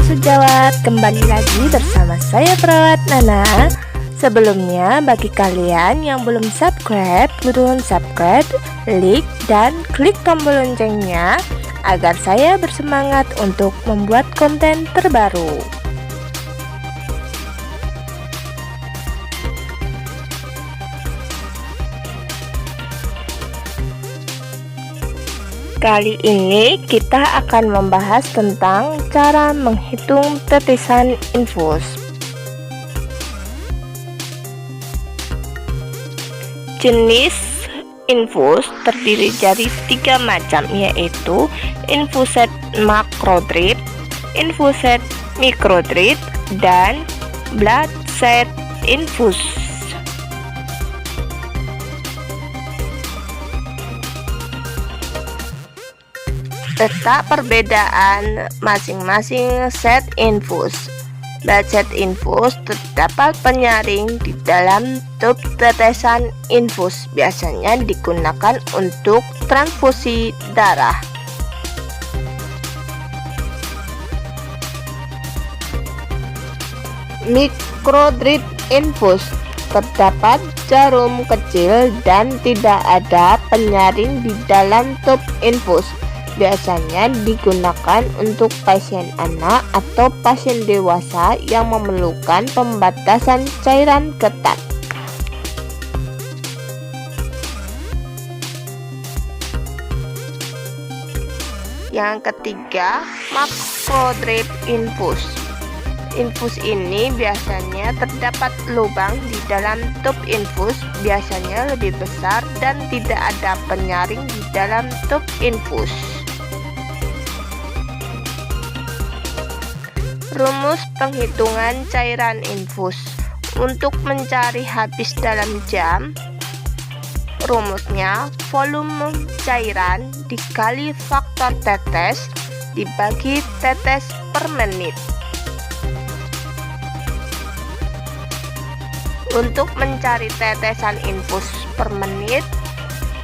Sejawat, kembali lagi bersama saya perawat Nana. Sebelumnya, bagi kalian yang belum subscribe, turun subscribe, like, dan klik tombol loncengnya agar saya bersemangat untuk membuat konten terbaru. Kali ini kita akan membahas tentang cara menghitung tetesan infus. Jenis infus terdiri dari 3 macam, yaitu infuset makrodrip, infuset mikrodrip, dan blood set infus. Letak perbedaan masing-masing set infus. Blood set infus terdapat penyaring di dalam tub tetesan infus, biasanya digunakan untuk transfusi darah. Mikrodrip infus terdapat jarum kecil dan tidak ada penyaring di dalam tub infus. Biasanya digunakan untuk pasien anak atau pasien dewasa yang memerlukan pembatasan cairan ketat. Yang ketiga, makrodrip infus. Infus ini biasanya terdapat lubang di dalam tub infus, biasanya lebih besar dan tidak ada penyaring di dalam tub infus. Rumus penghitungan cairan infus. Untuk mencari habis dalam jam, rumusnya volume cairan dikali faktor tetes dibagi tetes per menit. Untuk mencari tetesan infus per menit,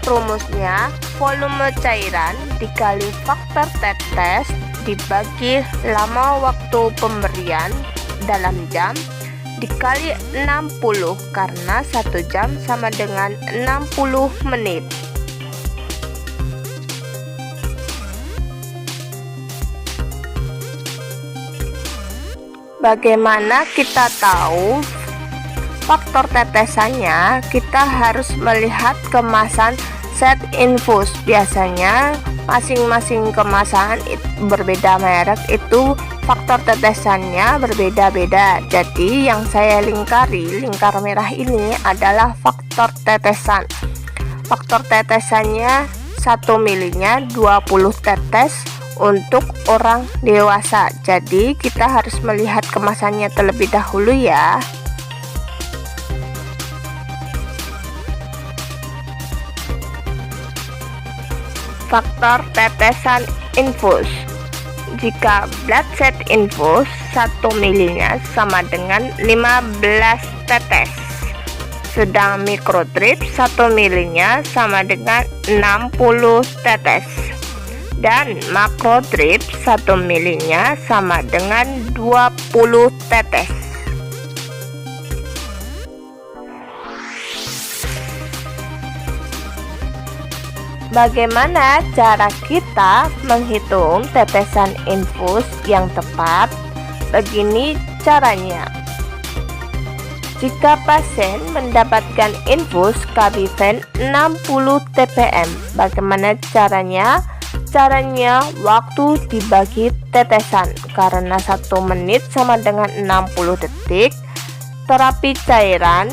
rumusnya volume cairan dikali faktor tetes dibagi lama waktu pemberian dalam jam dikali 60, karena 1 jam sama dengan 60 menit. Bagaimana kita tahu faktor tetesannya? Kita harus melihat kemasan set infus. Biasanya masing-masing kemasan berbeda merek, itu faktor tetesannya berbeda-beda. Jadi yang saya lingkar merah ini adalah faktor tetesan. Faktor tetesannya 1 milinya 20 tetes untuk orang dewasa. Jadi kita harus melihat kemasannya terlebih dahulu ya. Faktor tetesan infus. Jika blood set infus 1 milinya sama dengan 15 tetes, sedang mikrodrip 1 milinya sama dengan 60 tetes, dan makrodrip 1 milinya sama dengan 20 tetes. Bagaimana cara kita menghitung tetesan infus yang tepat? Begini caranya. Jika pasien mendapatkan infus Kabiven 60 TPM, bagaimana caranya? Caranya waktu dibagi tetesan, karena 1 menit sama dengan 60 detik. Terapi cairan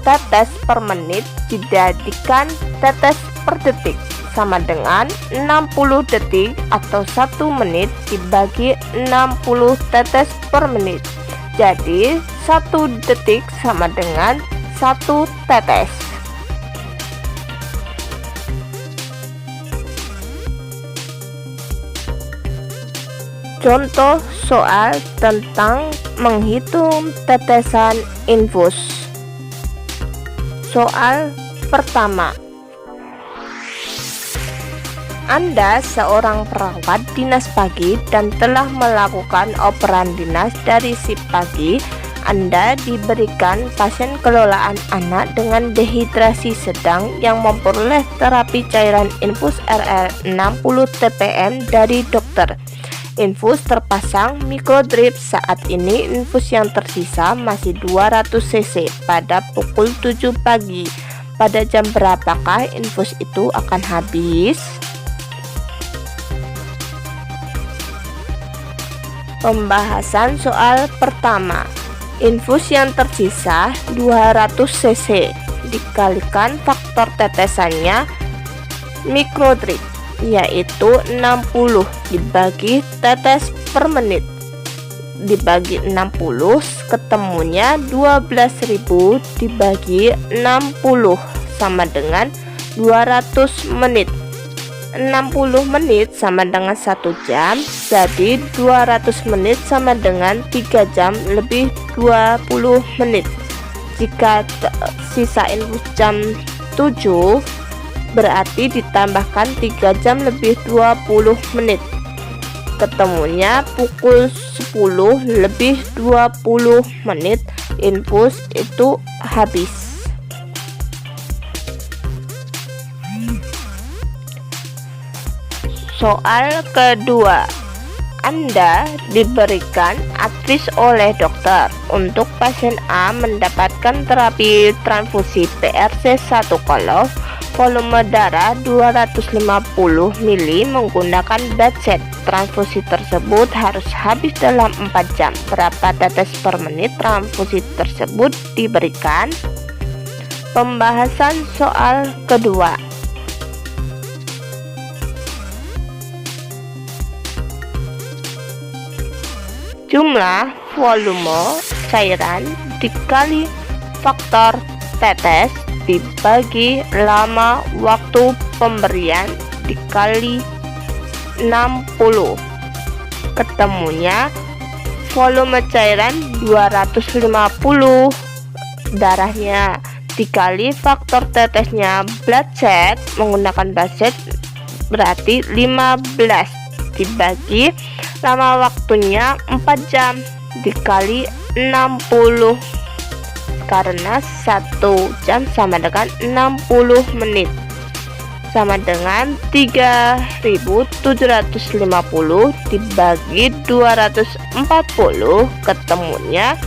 tetes per menit dijadikan tetes per detik, sama dengan 60 detik atau 1 menit dibagi 60 tetes per menit. Jadi 1 detik sama dengan 1 tetes. Contoh soal tentang menghitung tetesan infus. Soal pertama. Anda seorang perawat dinas pagi dan telah melakukan operan dinas dari shift pagi. Anda diberikan pasien kelolaan anak dengan dehidrasi sedang yang memperoleh terapi cairan infus RL 60 TPM dari dokter. Infus terpasang mikrodrip. Saat ini infus yang tersisa masih 200 cc pada pukul 7 pagi. Pada jam berapakah infus itu akan habis? Pembahasan soal pertama. Infus yang tersisa 200 cc dikalikan faktor tetesannya mikrodrip, yaitu 60 dibagi tetes per menit dibagi 60, ketemunya 12.000 dibagi 60 sama dengan 200 menit. 60 menit sama dengan 1 jam, jadi 200 menit sama dengan 3 jam lebih 20 menit. Jika sisa infus jam 7, berarti ditambahkan 3 jam lebih 20 menit. Ketemunya pukul 10 lebih 20 menit, infus itu habis. Soal kedua. Anda diberikan atris oleh dokter. Untuk pasien A mendapatkan terapi transfusi PRC 1 kolof, volume darah 250 ml menggunakan batset. Transfusi tersebut harus habis dalam 4 jam. Berapa tetes per menit transfusi tersebut diberikan? Pembahasan soal kedua. Jumlah volume cairan dikali faktor tetes dibagi lama waktu pemberian dikali 60. Ketemunya volume cairan 250, darahnya dikali faktor tetesnya batset menggunakan batset berarti 15 dibagi lama waktunya 4 jam dikali 60, karena 1 jam sama dengan 60 menit sama dengan 3.750 dibagi 240, ketemunya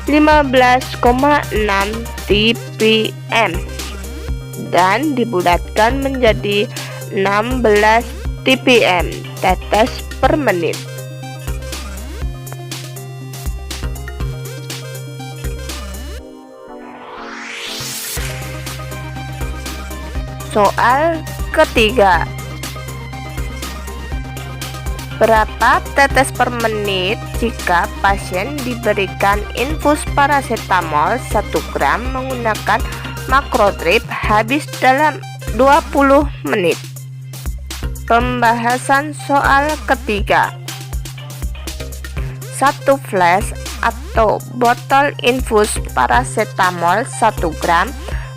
15,6 TPM dan dibulatkan menjadi 16 TPM tetes per menit. Soal ketiga. Berapa tetes per menit jika pasien diberikan infus paracetamol 1 gram menggunakan makrodrip habis dalam 20 menit? Pembahasan soal ketiga. 1 flash atau botol infus paracetamol 1 gram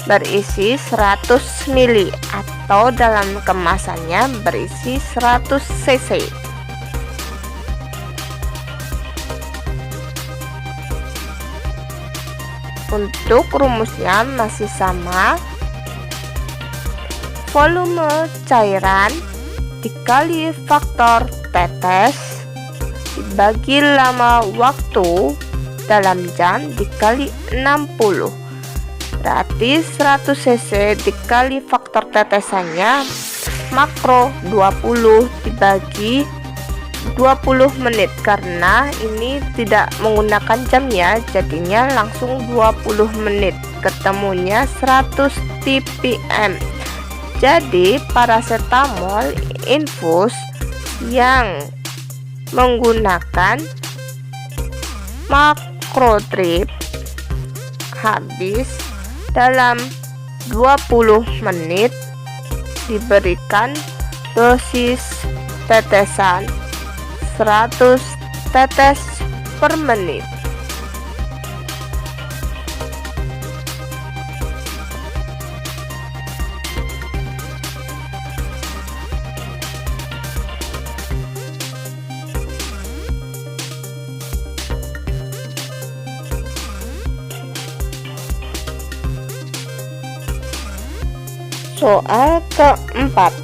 berisi 100 ml atau dalam kemasannya berisi 100 cc. Untuk rumusnya masih sama. Volume cairan dikali faktor tetes dibagi lama waktu dalam jam dikali 60. Berarti 100 cc dikali faktor tetesannya makro 20 dibagi 20 menit, karena ini tidak menggunakan jam ya, jadinya langsung 20 menit, ketemunya 100 TPM. Jadi paracetamol infus yang menggunakan makrodrip habis dalam 20 menit diberikan dosis tetesan 100 tetes per menit. Soal keempat.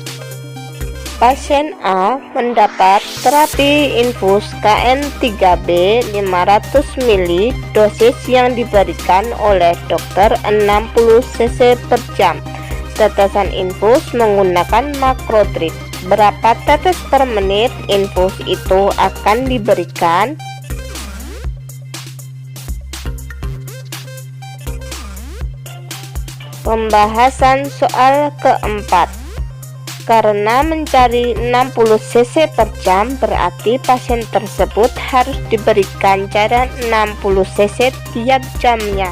Pasien A mendapat terapi infus KN3B 500 ml dosis yang diberikan oleh dokter 60 cc per jam. Tetesan infus menggunakan makrotrip. Berapa tetes per menit infus itu akan diberikan? Pembahasan soal keempat. Karena mencari 60 cc per jam, berarti pasien tersebut harus diberikan cairan 60 cc tiap jamnya.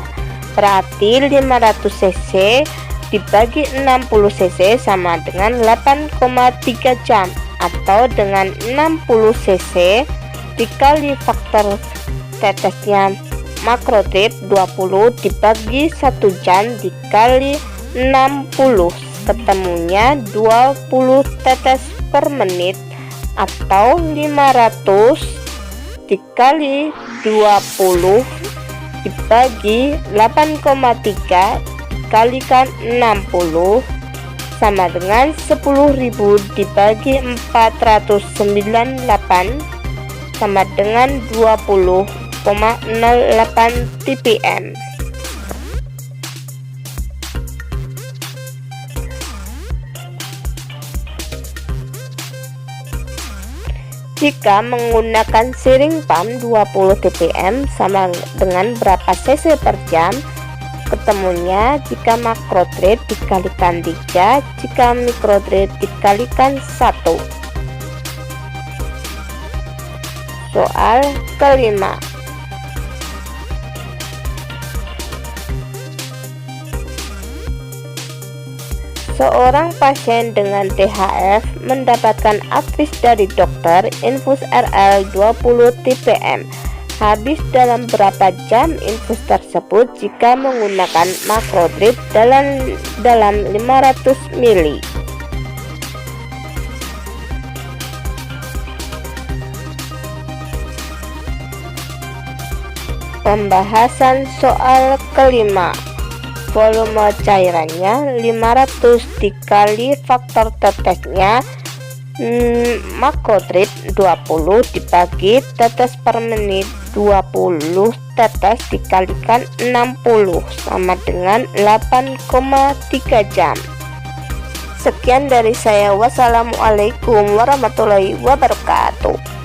Berarti 500 cc dibagi 60 cc sama dengan 8,3 jam, atau dengan 60 cc dikali faktor tetesnya makrotrip 20 dibagi 1 jam dikali 60, ketemunya 20 tetes per menit, atau 500 dikali 20 dibagi 8,3 dikalikan 60 sama dengan 10.000 dibagi 498 sama dengan 20,08 ppm. Jika menggunakan siring pump 20 ppm sama dengan berapa cc per jam? Ketemunya jika makrotrip dikalikan 3, jika mikrotrip dikalikan 1. Soal kelima. Seorang pasien dengan THF mendapatkan advis dari dokter infus RL 20 ppm. Habis dalam berapa jam infus tersebut jika menggunakan makrotrip dalam 500 ml? Pembahasan soal kelima. Volume cairannya 500 dikali faktor tetesnya makrotrip 20 dibagi tetes per menit 20 tetes dikalikan 60 sama dengan 8,3 jam. Sekian dari saya. Wassalamualaikum warahmatullahi wabarakatuh.